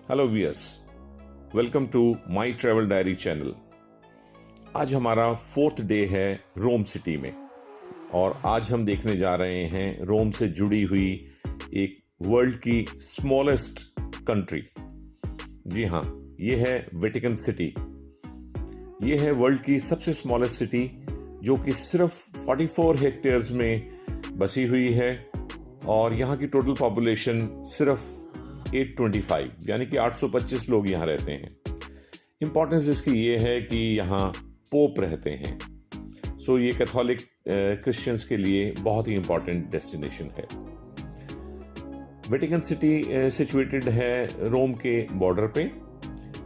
Hello viewers, welcome to my travel diary channel. आज हमारा 4th day है रोम city में और आज हम देखने जा रहे हैं रोम से जुड़ी हुई एक वर्ल्ड की स्मॉलेस्ट कंट्री। जी हाँ, ये है वेटिकन सिटी। ये है वर्ल्ड की सबसे स्मॉलेस्ट सिटी जो कि सिर्फ 44 हेक्टेयर्स में बसी हुई है और यहाँ की टोटल पॉपुलेशन सिर्फ 825 यानी कि 825 लोग यहाँ रहते हैं। इम्पॉर्टेंस इसकी ये है कि यहाँ पोप रहते हैं, सो ये कैथोलिक क्रिश्चियंस के लिए बहुत ही इम्पॉर्टेंट डेस्टिनेशन है। वेटिकन सिटी सिचुएटेड है रोम के बॉर्डर पे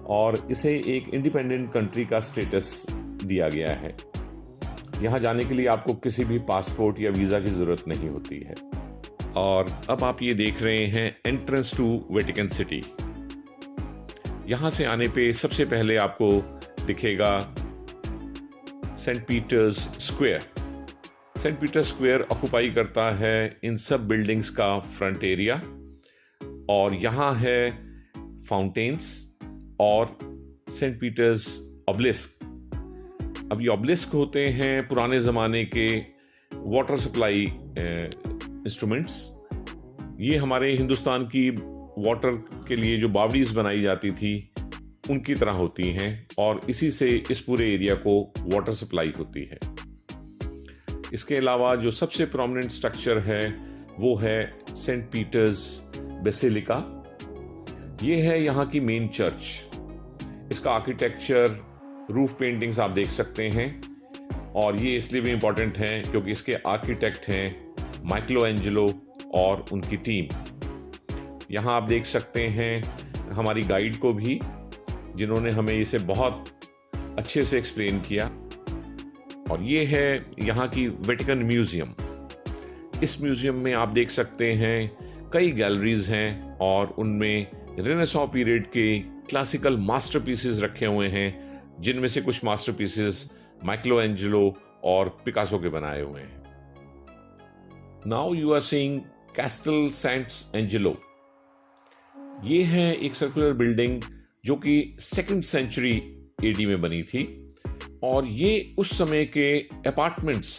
और इसे एक इंडिपेंडेंट कंट्री का स्टेटस दिया गया है। यहाँ जाने के लिए आपको किसी भी पासपोर्ट या वीज़ा की ज़रूरत नहीं होती है। और अब आप ये देख रहे हैं एंट्रेंस टू वेटिकन सिटी। यहाँ से आने पे सबसे पहले आपको दिखेगा Saint Peter's Square. Saint Peter's Square occupy करता है इन सब बिल्डिंग्स का फ्रंट एरिया और यहाँ है फाउंटेन्स और सेंट पीटर्स ऑब्लिस्क। अब ये ऑब्लिस्क होते हैं पुराने ज़माने के वाटर सप्लाई इंस्ट्रूमेंट्स। ये हमारे हिंदुस्तान की वाटर के लिए जो बावड़ीज बनाई जाती थी उनकी तरह होती हैं और इसी से इस पूरे एरिया को वाटर सप्लाई होती है। इसके अलावा जो सबसे प्रोमिनेंट स्ट्रक्चर है वो है सेंट पीटर्स बेसिलिका। ये है यहाँ की मेन चर्च। इसका आर्किटेक्चर, रूफ पेंटिंग्स आप देख सकते हैं और ये इसलिए भी इम्पॉर्टेंट है क्योंकि इसके आर्किटेक्ट हैं माइकलोएंजेलो और उनकी टीम। यहाँ आप देख सकते हैं हमारी गाइड को भी, जिन्होंने हमें इसे बहुत अच्छे से एक्सप्लेन किया। और ये है यहाँ की वेटिकन म्यूजियम। इस म्यूजियम में आप देख सकते हैं कई गैलरीज हैं और उनमें रेनेसां पीरियड के क्लासिकल मास्टरपीसेस रखे हुए हैं, जिनमें से कुछ मास्टरपीसेस माइकलोएंजेलो और पिकासो के बनाए हुए हैं। Now you are seeing Castel Saints Angelo. ये है एक सर्कुलर बिल्डिंग जो कि 2nd सेंचुरी एडी में बनी थी और ये उस समय के अपार्टमेंट्स,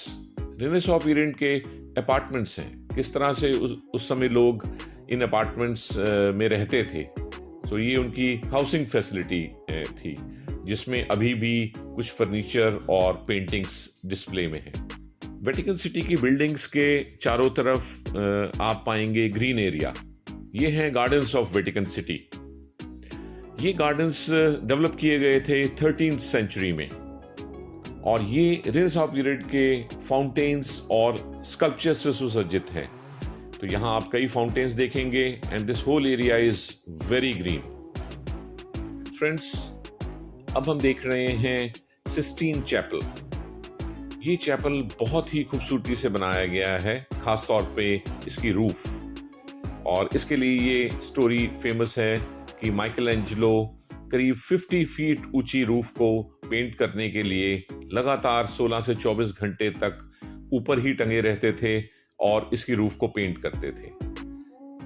रेनेसां पीरियड के अपार्टमेंट्स हैं। किस तरह से उस समय लोग इन अपार्टमेंट्स में रहते थे। सो ये उनकी हाउसिंग फैसिलिटी थी, जिसमें अभी भी कुछ फर्नीचर और पेंटिंग्स डिस्प्ले में हैं। वेटिकन सिटी की बिल्डिंग्स के चारों तरफ आप पाएंगे ग्रीन एरिया। ये हैं गार्डन्स ऑफ वेटिकन सिटी। ये गार्डन्स डेवलप किए गए थे 13th सेंचुरी में और ये रेनेसां पीरियड के फाउंटेन्स और स्कल्पचर से सुसज्जित हैं। तो यहाँ आप कई फाउंटेन्स देखेंगे and this whole area is very green. Friends, अब हम देख रहे हैं सिस्टीन चैपल। ये चैपल बहुत ही खूबसूरती से बनाया गया है, खासतौर पे इसकी रूफ। और इसके लिए ये स्टोरी फेमस है कि माइकलोएंजेलो करीब 50 फीट ऊंची रूफ को पेंट करने के लिए लगातार 16 से 24 घंटे तक ऊपर ही टंगे रहते थे और इसकी रूफ को पेंट करते थे।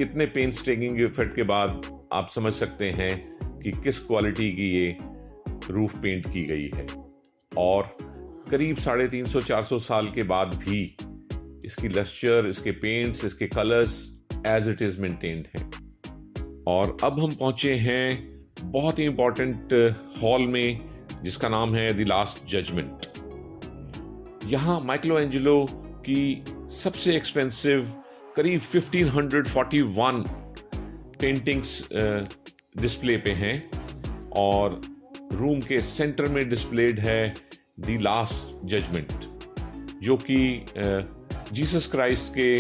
इतने पेंस्टेकिंग एफर्ट के बाद आप समझ सकते हैं कि किस क्वालिटी की ये रूफ पेंट की गई है। और करीब 350-400 साल के बाद भी इसकी लस्चर, इसके पेंट्स, इसके colours as it is maintained हैं। और अब हम पहुंचे हैं बहुत ही इंपॉर्टेंट हॉल में, जिसका नाम है द लास्ट जजमेंट। यहाँ माइकलोएंजेलो की सबसे एक्सपेंसिव करीब 1541 पेंटिंग्स डिस्प्ले पे हैं और रूम के सेंटर में डिस्प्लेड है द लास्ट जजमेंट, जो कि जीसस क्राइस्ट के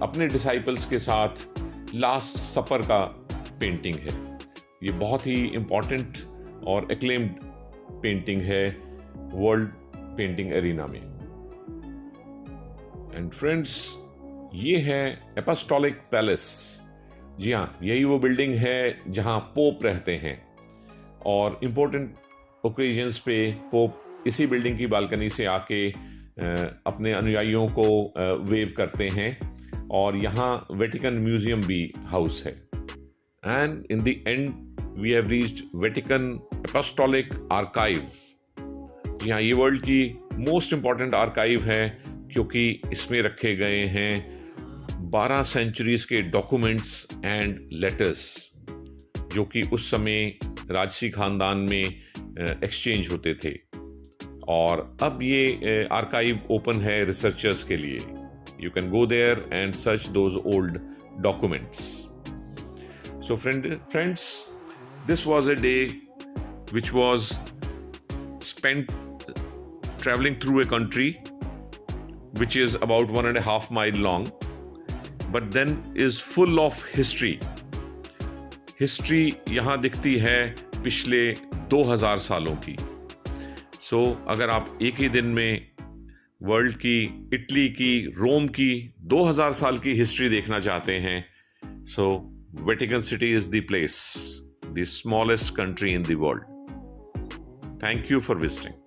अपने डिसाइपल्स के साथ लास्ट सपर का पेंटिंग है। ये बहुत ही इम्पॉर्टेंट और एक्लेम्ड पेंटिंग है वर्ल्ड पेंटिंग एरिना में। एंड फ्रेंड्स, ये है एपोस्टोलिक पैलेस। जी हाँ, यही वो बिल्डिंग है जहाँ पोप रहते हैं और इम्पोर्टेंट ओकेजन्स पे पोप इसी बिल्डिंग की बालकनी से आके अपने अनुयायियों को वेव करते हैं और यहाँ वेटिकन म्यूजियम भी हाउस है। And in the end we have reached Vatican apostolic archive. जी हाँ, ये वर्ल्ड की मोस्ट इंपॉर्टेंट आर्काइव है क्योंकि इसमें रखे गए हैं 12 सेंचुरीज के डॉक्यूमेंट्स एंड लेटर्स जो कि उस समय राजसी खानदान में एक्सचेंज होते थे। और अब ये आर्काइव ओपन है रिसर्चर्स के लिए। You can go there and search those old documents. So friends, this was a day which was spent traveling through a country which is about 1.5 mile long, but then is full of history. History यहाँ दिखती है पिछले 2000 सालों की। सो अगर आप एक ही दिन में वर्ल्ड की, इटली की, रोम की 2000 साल की हिस्ट्री देखना चाहते हैं, so Vatican city is the place, the smallest country in the world. Thank you for visiting.